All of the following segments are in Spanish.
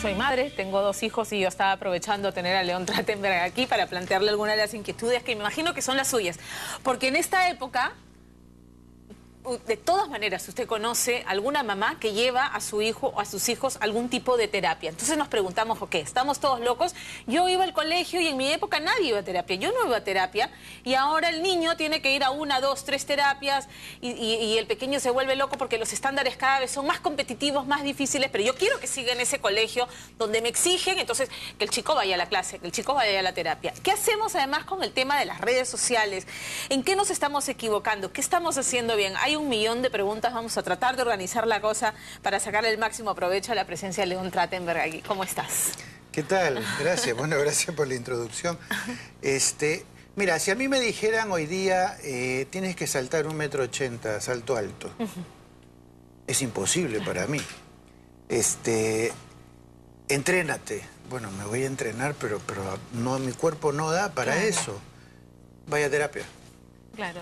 Soy madre, tengo 2 hijos y yo estaba aprovechando tener a León Trachtenberg aquí para plantearle algunas de las inquietudes que me imagino que son las suyas. Porque en esta época, de todas maneras, usted conoce alguna mamá que lleva a su hijo o a sus hijos algún tipo de terapia. Entonces nos preguntamos, ok, ¿estamos todos locos? Yo iba al colegio y en mi época nadie iba a terapia. Yo no iba a terapia y ahora el niño tiene que ir a 1, 2, 3 terapias y el pequeño se vuelve loco porque los estándares cada vez son más competitivos, más difíciles, pero yo quiero que siga en ese colegio donde me exigen, entonces que el chico vaya a la clase, que el chico vaya a la terapia. ¿Qué hacemos además con el tema de las redes sociales? ¿En qué nos estamos equivocando? ¿Qué estamos haciendo bien? Hay 1.000.000 de preguntas, vamos a tratar de organizar la cosa para sacarle el máximo provecho a la presencia de León Trachtenberg aquí. ¿Cómo estás? ¿Qué tal? Gracias, bueno, gracias por la introducción. Mira, si a mí me dijeran hoy día, tienes que saltar 1,80 m, salto alto, es imposible para mí. Entrénate. Bueno, me voy a entrenar, pero no, mi cuerpo no da para eso. Vaya a terapia. Claro.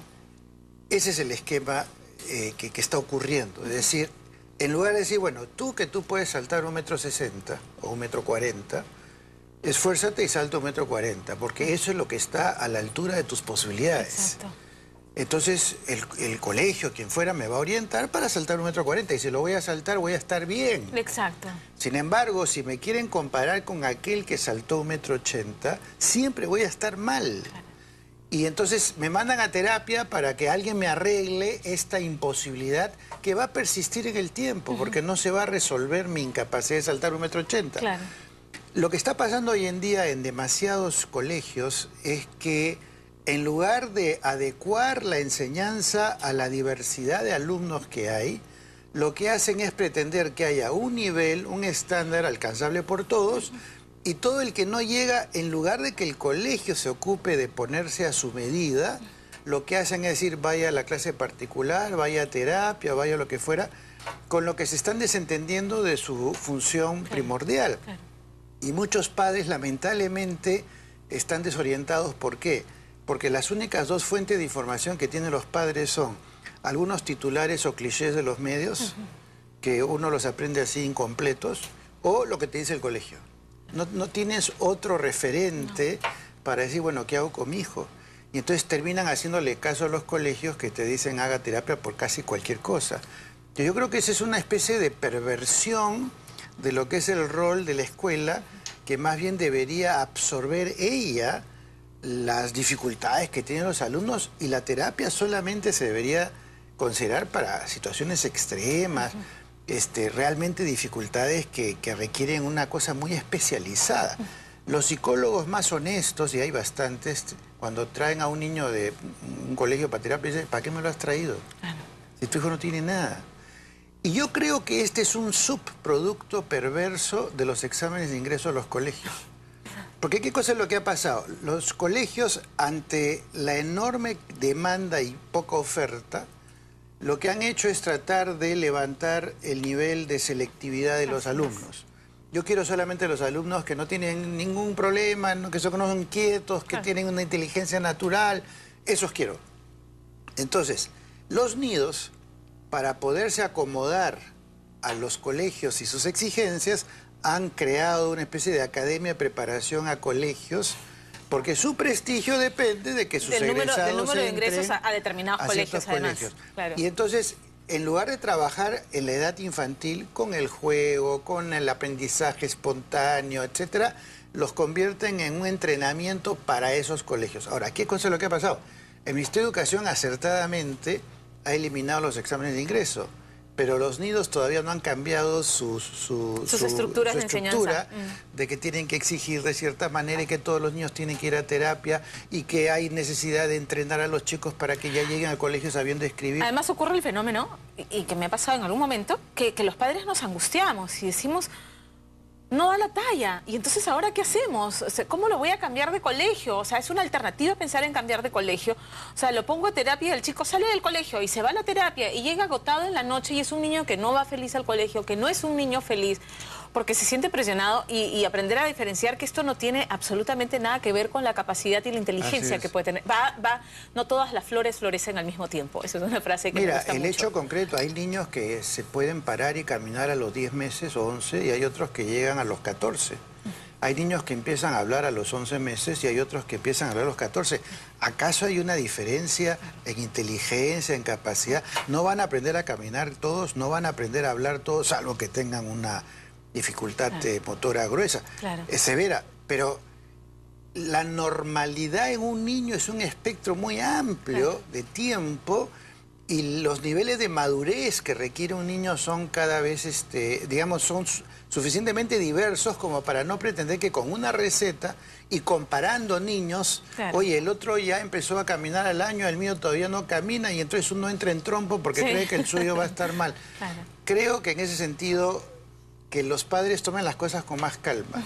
Ese es el esquema que está ocurriendo. Es decir, en lugar de decir, bueno, tú puedes saltar 1,60 m o 1,40 m, esfuérzate y salta 1,40 m, porque eso es lo que está a la altura de tus posibilidades. Exacto. Entonces, el colegio, quien fuera, me va a orientar para saltar 1,40 m, y si lo voy a saltar, voy a estar bien. Exacto. Sin embargo, si me quieren comparar con aquel que saltó 1,80 m, siempre voy a estar mal. Claro. Y entonces me mandan a terapia para que alguien me arregle esta imposibilidad que va a persistir en el tiempo, porque no se va a resolver mi incapacidad de saltar 1,80 m. Claro. Lo que está pasando hoy en día en demasiados colegios es que en lugar de adecuar la enseñanza a la diversidad de alumnos que hay, lo que hacen es pretender que haya un nivel, un estándar alcanzable por todos, y todo el que no llega, en lugar de que el colegio se ocupe de ponerse a su medida, lo que hacen es decir, vaya a la clase particular, vaya a terapia, vaya a lo que fuera, con lo que se están desentendiendo de su función primordial. Claro. Y muchos padres, lamentablemente, están desorientados. ¿Por qué? Porque las únicas 2 fuentes de información que tienen los padres son algunos titulares o clichés de los medios, que uno los aprende así incompletos, o lo que te dice el colegio. No tienes otro referente para decir, bueno, ¿qué hago con mi hijo? Y entonces terminan haciéndole caso a los colegios que te dicen haga terapia por casi cualquier cosa. Yo creo que esa es una especie de perversión de lo que es el rol de la escuela, que más bien debería absorber ella las dificultades que tienen los alumnos, y la terapia solamente se debería considerar para situaciones extremas, realmente dificultades que requieren una cosa muy especializada. Los psicólogos más honestos, y hay bastantes, cuando traen a un niño de un colegio para terapia, dicen, ¿para qué me lo has traído? Si tu hijo no tiene nada. Y yo creo que este es un subproducto perverso de los exámenes de ingreso a los colegios. Porque ¿qué cosa es lo que ha pasado? Los colegios, ante la enorme demanda y poca oferta, lo que han hecho es tratar de levantar el nivel de selectividad de los alumnos. Yo quiero solamente los alumnos que no tienen ningún problema, que son inquietos, que tienen una inteligencia natural. Esos quiero. Entonces, los nidos, para poderse acomodar a los colegios y sus exigencias, han creado una especie de academia de preparación a colegios, porque su prestigio depende de que sus egresados del número de ingresos entren a determinados colegios, además. Claro. Y entonces, en lugar de trabajar en la edad infantil con el juego, con el aprendizaje espontáneo, etcétera, los convierten en un entrenamiento para esos colegios. Ahora, ¿qué cosa es lo que ha pasado? El Ministerio de Educación acertadamente ha eliminado los exámenes de ingreso, pero los nidos todavía no han cambiado sus estructuras de enseñanza, de que tienen que exigir de cierta manera y que todos los niños tienen que ir a terapia y que hay necesidad de entrenar a los chicos para que ya lleguen al colegio sabiendo escribir. Además ocurre el fenómeno, y que me ha pasado en algún momento, que los padres nos angustiamos y decimos, no da la talla. Y entonces, ¿ahora qué hacemos? O sea, ¿cómo lo voy a cambiar de colegio? O sea, es una alternativa pensar en cambiar de colegio. O sea, lo pongo a terapia y el chico sale del colegio y se va a la terapia y llega agotado en la noche y es un niño que no va feliz al colegio, que no es un niño feliz. porque se siente presionado y aprender a diferenciar que esto no tiene absolutamente nada que ver con la capacidad y la inteligencia que puede tener. No todas las flores florecen al mismo tiempo. Esa es una frase que me gusta mucho. Mira, el hecho concreto, hay niños que se pueden parar y caminar a los 10 meses o 11 y hay otros que llegan a los 14. Hay niños que empiezan a hablar a los 11 meses y hay otros que empiezan a hablar a los 14. ¿Acaso hay una diferencia en inteligencia, en capacidad? No van a aprender a caminar todos, no van a aprender a hablar todos, salvo que tengan una dificultad motora gruesa, severa. Pero la normalidad en un niño es un espectro muy amplio de tiempo y los niveles de madurez que requiere un niño son cada vez, digamos, son suficientemente diversos como para no pretender que con una receta y comparando niños, oye, el otro ya empezó a caminar al año, el mío todavía no camina y entonces uno entra en trompo porque cree que el suyo va a estar mal. Creo que en ese sentido que los padres tomen las cosas con más calma.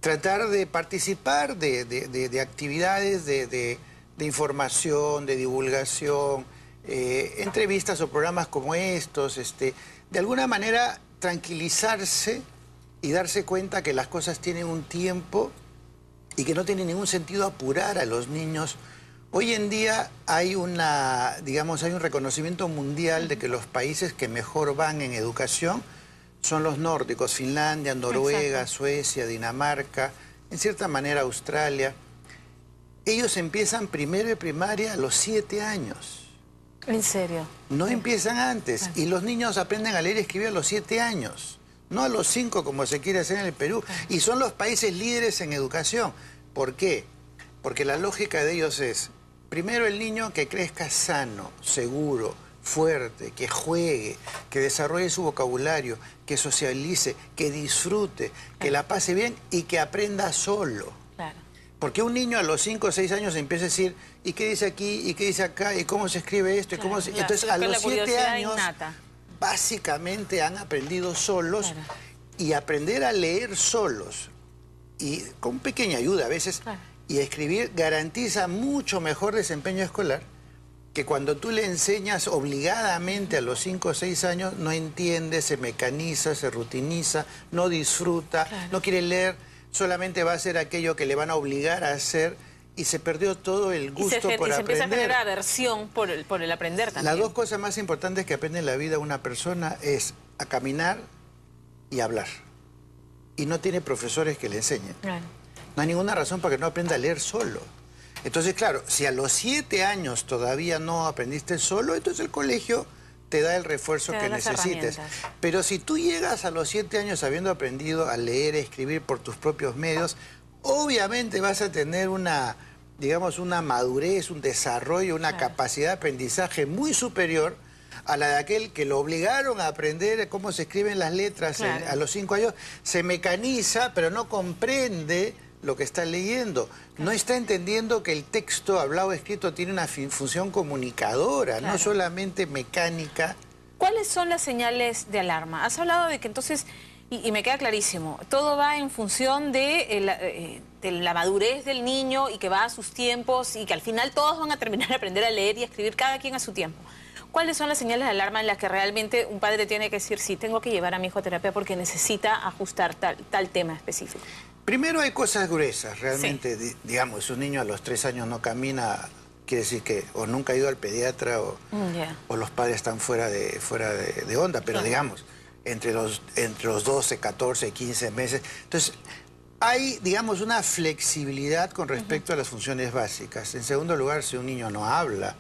Tratar de participar de actividades de información, de divulgación, entrevistas o programas como estos, de alguna manera tranquilizarse y darse cuenta que las cosas tienen un tiempo y que no tiene ningún sentido apurar a los niños. Hoy en día hay hay un reconocimiento mundial de que los países que mejor van en educación son los nórdicos, Finlandia, Noruega, Suecia, Dinamarca, en cierta manera Australia. Ellos empiezan primero de primaria a los 7 años. ¿En serio? No empiezan antes. Y los niños aprenden a leer y escribir a los 7 años. No a los 5 como se quiere hacer en el Perú. Y son los países líderes en educación. ¿Por qué? Porque la lógica de ellos es, primero el niño que crezca sano, seguro, fuerte, que juegue, que desarrolle su vocabulario, que socialice, que disfrute, que la pase bien y que aprenda solo. Porque un niño a los 5 o 6 años empieza a decir, ¿y qué dice aquí? ¿Y qué dice acá? ¿Y cómo se escribe esto? ¿Y cómo se... Entonces, a los 7 años, básicamente han aprendido solos y aprender a leer solos, y con pequeña ayuda a veces, y a escribir, garantiza mucho mejor desempeño escolar que cuando tú le enseñas obligadamente a los 5 o 6 años, no entiende, se mecaniza, se rutiniza, no disfruta, no quiere leer, solamente va a hacer aquello que le van a obligar a hacer y se perdió todo el gusto por aprender. Y se empieza a generar aversión por el aprender también. Las dos cosas más importantes que aprende en la vida una persona es a caminar y a hablar. Y no tiene profesores que le enseñen. No hay ninguna razón para que no aprenda a leer solo. Entonces, claro, si a los 7 años todavía no aprendiste solo, entonces el colegio te da el refuerzo que necesites. Pero si tú llegas a los 7 años habiendo aprendido a leer, a escribir por tus propios medios, obviamente vas a tener una, digamos, una madurez, un desarrollo, una capacidad de aprendizaje muy superior a la de aquel que lo obligaron a aprender cómo se escriben las letras a los 5 años. Se mecaniza, pero no comprende lo que está leyendo. No está entendiendo que el texto hablado o escrito tiene una función comunicadora, no solamente mecánica. ¿Cuáles son las señales de alarma? Has hablado de que entonces, y me queda clarísimo, todo va en función de la madurez del niño y que va a sus tiempos y que al final todos van a terminar de aprender a leer y a escribir cada quien a su tiempo. ¿Cuáles son las señales de alarma en las que realmente un padre tiene que decir, sí, tengo que llevar a mi hijo a terapia porque necesita ajustar tal tema específico? Primero hay cosas gruesas, realmente, digamos, un niño a los 3 años no camina, quiere decir que o nunca ha ido al pediatra o los padres están fuera de onda, pero digamos, entre los 12, 14, 15 meses. Entonces, hay, digamos, una flexibilidad con respecto a las funciones básicas. En segundo lugar, si un niño no habla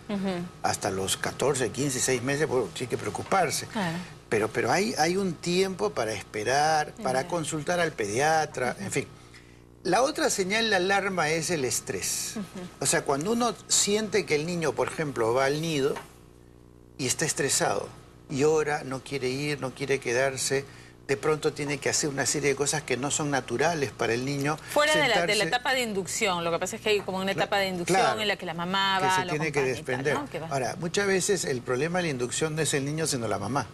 hasta los 14, 15, 16 meses, pues sí hay que preocuparse. Pero hay un tiempo para esperar, para consultar al pediatra, en fin. La otra señal de alarma es el estrés. O sea, cuando uno siente que el niño, por ejemplo, va al nido y está estresado, llora, no quiere ir, no quiere quedarse, de pronto tiene que hacer una serie de cosas que no son naturales para el niño. Fuera de la etapa de inducción, lo que pasa es que hay como una etapa de inducción en la que la mamá va, que se tiene que desprender. Tal, ¿no? Ahora, muchas veces el problema de la inducción no es el niño, sino la mamá.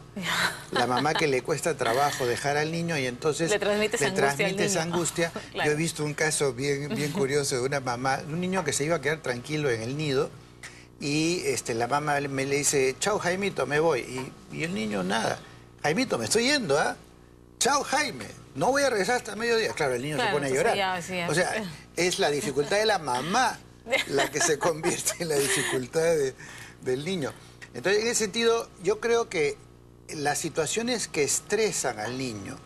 La mamá que le cuesta trabajo dejar al niño y entonces le transmite esa angustia. Yo he visto un caso bien curioso de una mamá, un niño que se iba a quedar tranquilo en el nido y la mamá le dice, chao Jaimito, me voy. Y el niño nada, Jaimito, me estoy yendo, ¿ah? Chao, Jaime, no voy a regresar hasta mediodía. Claro, el niño se pone a llorar. O sea, es la dificultad de la mamá la que se convierte en la dificultad del niño. Entonces, en ese sentido, yo creo que las situaciones que estresan al niño,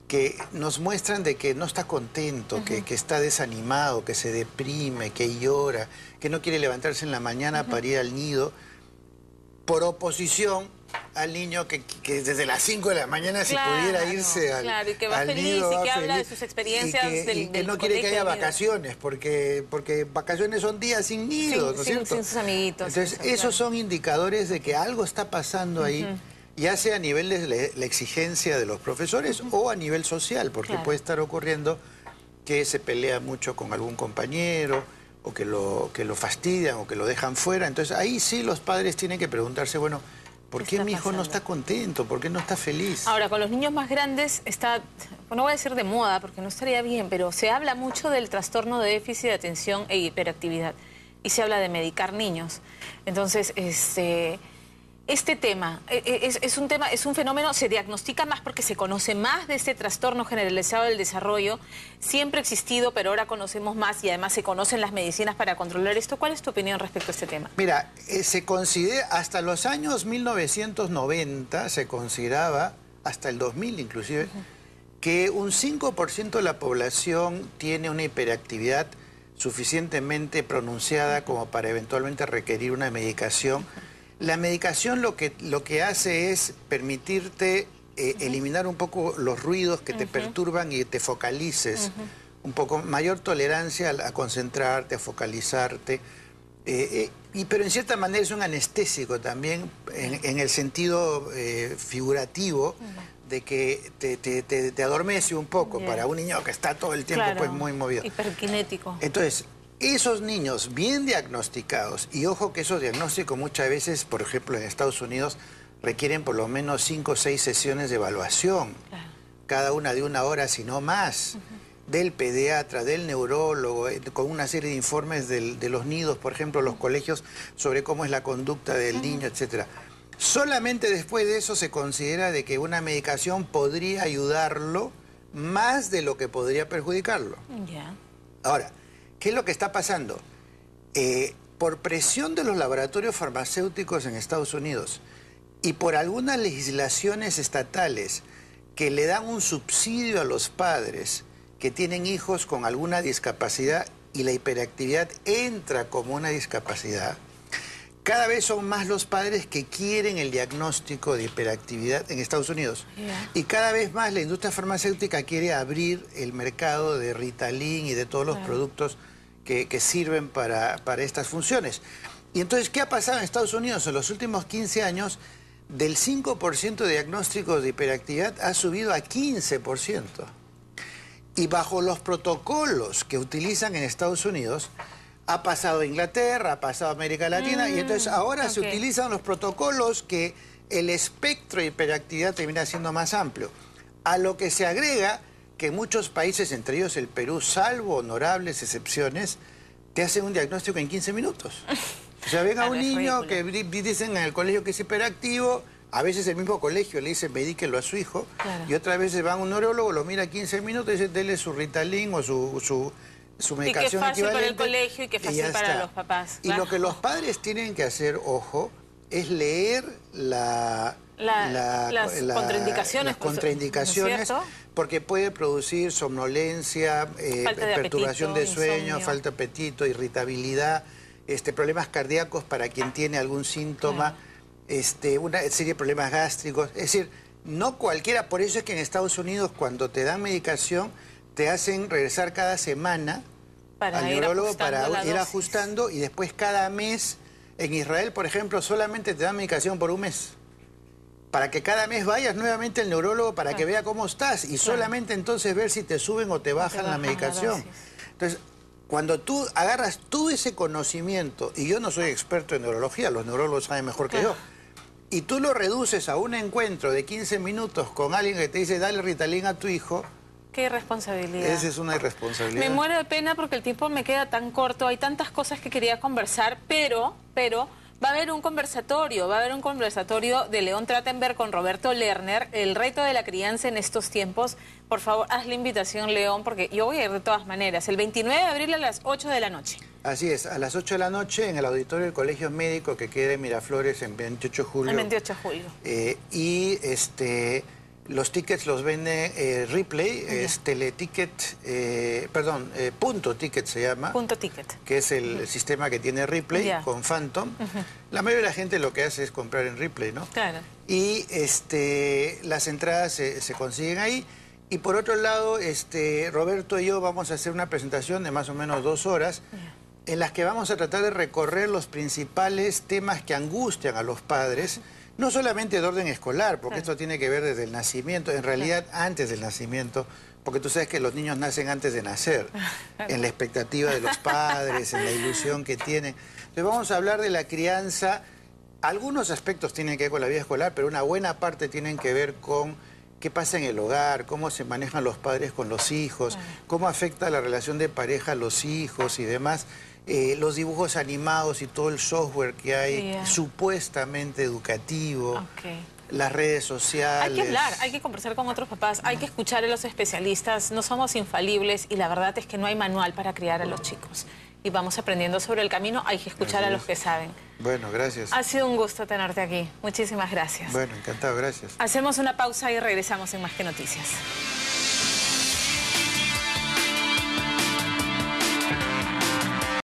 que nos muestran de que no está contento, que está desanimado, que se deprime, que llora, que no quiere levantarse en la mañana para ir al nido, por oposición al niño que desde las 5 de la mañana si pudiera irse al y que va feliz nido, y que habla feliz, de sus experiencias y que no quiere que haya vacaciones, porque vacaciones son días sin nido, ¿no es cierto? Sin sus amiguitos. Entonces, esos son indicadores de que algo está pasando ahí, ya sea a nivel de la exigencia de los profesores o a nivel social, porque puede estar ocurriendo que se pelea mucho con algún compañero, o que lo fastidian, o que lo dejan fuera. Entonces, ahí sí los padres tienen que preguntarse, bueno, ¿por qué mi hijo no está contento? ¿Por qué no está feliz? Ahora, con los niños más grandes está, no voy a decir de moda, porque no estaría bien, pero se habla mucho del trastorno de déficit de atención e hiperactividad. Y se habla de medicar niños. Entonces, este tema es un fenómeno, se diagnostica más porque se conoce más de este trastorno generalizado del desarrollo. Siempre ha existido, pero ahora conocemos más y además se conocen las medicinas para controlar esto. ¿Cuál es tu opinión respecto a este tema? Mira, se considera, hasta los años 1990 se consideraba, hasta el 2000 inclusive, que un 5% de la población tiene una hiperactividad suficientemente pronunciada como para eventualmente requerir una medicación. La medicación lo que hace es permitirte eliminar un poco los ruidos que te perturban y te focalices, un poco mayor tolerancia a concentrarte, a focalizarte, pero en cierta manera es un anestésico también en el sentido figurativo de que te adormece un poco para un niño que está todo el tiempo pues muy movido. Hiperkinético. Entonces, esos niños bien diagnosticados, y ojo que esos diagnósticos muchas veces, por ejemplo en Estados Unidos, requieren por lo menos 5 o 6 sesiones de evaluación, cada una de 1 hora, si no más, del pediatra, del neurólogo, con una serie de informes de los nidos, por ejemplo, los colegios, sobre cómo es la conducta del niño, etcétera. Solamente después de eso se considera de que una medicación podría ayudarlo más de lo que podría perjudicarlo. Ahora, ¿qué es lo que está pasando? Por presión de los laboratorios farmacéuticos en Estados Unidos y por algunas legislaciones estatales que le dan un subsidio a los padres que tienen hijos con alguna discapacidad y la hiperactividad entra como una discapacidad, cada vez son más los padres que quieren el diagnóstico de hiperactividad en Estados Unidos. Y cada vez más la industria farmacéutica quiere abrir el mercado de Ritalin y de todos los productos que sirven para estas funciones. Y entonces, ¿qué ha pasado en Estados Unidos? En los últimos 15 años, del 5% de diagnósticos de hiperactividad ha subido a 15%. Y bajo los protocolos que utilizan en Estados Unidos, ha pasado a Inglaterra, ha pasado a América Latina, y entonces ahora se utilizan los protocolos que el espectro de hiperactividad termina siendo más amplio. A lo que se agrega que muchos países, entre ellos el Perú, salvo honorables excepciones, te hacen un diagnóstico en 15 minutos. O sea, ven a un niño que dicen en el colegio que es hiperactivo, a veces el mismo colegio le dice medíquelo a su hijo, y otras veces van a un neurólogo, lo mira 15 minutos y dice dele su Ritalin o su medicación equivalente. Y qué fácil para el colegio y qué fácil para los papás. Y lo que los padres tienen que hacer, ojo, es leer las contraindicaciones, ¿no? Porque puede producir somnolencia, perturbación de sueño, falta de apetito, irritabilidad, problemas cardíacos para quien tiene algún síntoma, una serie de problemas gástricos. Es decir, no cualquiera, por eso es que en Estados Unidos cuando te dan medicación te hacen regresar cada semana al neurólogo para ir ajustando, y después cada mes. En Israel, por ejemplo, solamente te dan medicación por un mes, para que cada mes vayas nuevamente al neurólogo para que vea cómo estás, y solamente entonces ver si te suben o te bajan la medicación. Entonces, cuando tú agarras todo ese conocimiento, y yo no soy experto en neurología, los neurólogos saben mejor que yo, y tú lo reduces a un encuentro de 15 minutos con alguien que te dice dale Ritalin a tu hijo. Qué irresponsabilidad. Esa es una irresponsabilidad. Me muero de pena porque el tiempo me queda tan corto, hay tantas cosas que quería conversar, pero Va a haber un conversatorio de León Trachtenberg con Roberto Lerner, el reto de la crianza en estos tiempos. Por favor, haz la invitación, León, porque yo voy a ir de todas maneras. El 29 de abril a las 8 de la noche. Así es, a las 8 de la noche en el auditorio del Colegio Médico que queda en Miraflores en 28 de julio. El 28 de julio. Los tickets los vende Ripley, es Teleticket, Punto Ticket se llama. Punto Ticket. Que es el sistema que tiene Ripley con Phantom. La mayoría de la gente lo que hace es comprar en Ripley, ¿no? Claro. Y las entradas se consiguen ahí. Y por otro lado, Roberto y yo vamos a hacer una presentación de más o menos 2 horas en las que vamos a tratar de recorrer los principales temas que angustian a los padres. No solamente de orden escolar, porque esto tiene que ver desde el nacimiento, en realidad antes del nacimiento, porque tú sabes que los niños nacen antes de nacer, en la expectativa de los padres, en la ilusión que tienen. Entonces vamos a hablar de la crianza. Algunos aspectos tienen que ver con la vida escolar, pero una buena parte tienen que ver con qué pasa en el hogar, cómo se manejan los padres con los hijos, cómo afecta la relación de pareja a los hijos y demás. Los dibujos animados y todo el software que hay supuestamente educativo, las redes sociales. Hay que hablar, hay que conversar con otros papás, hay que escuchar a los especialistas, no somos infalibles y la verdad es que no hay manual para criar a los chicos. Y vamos aprendiendo sobre el camino, hay que escuchar a los que saben. Bueno, gracias. Ha sido un gusto tenerte aquí, muchísimas gracias. Bueno, encantado, gracias. Hacemos una pausa y regresamos en Más que Noticias.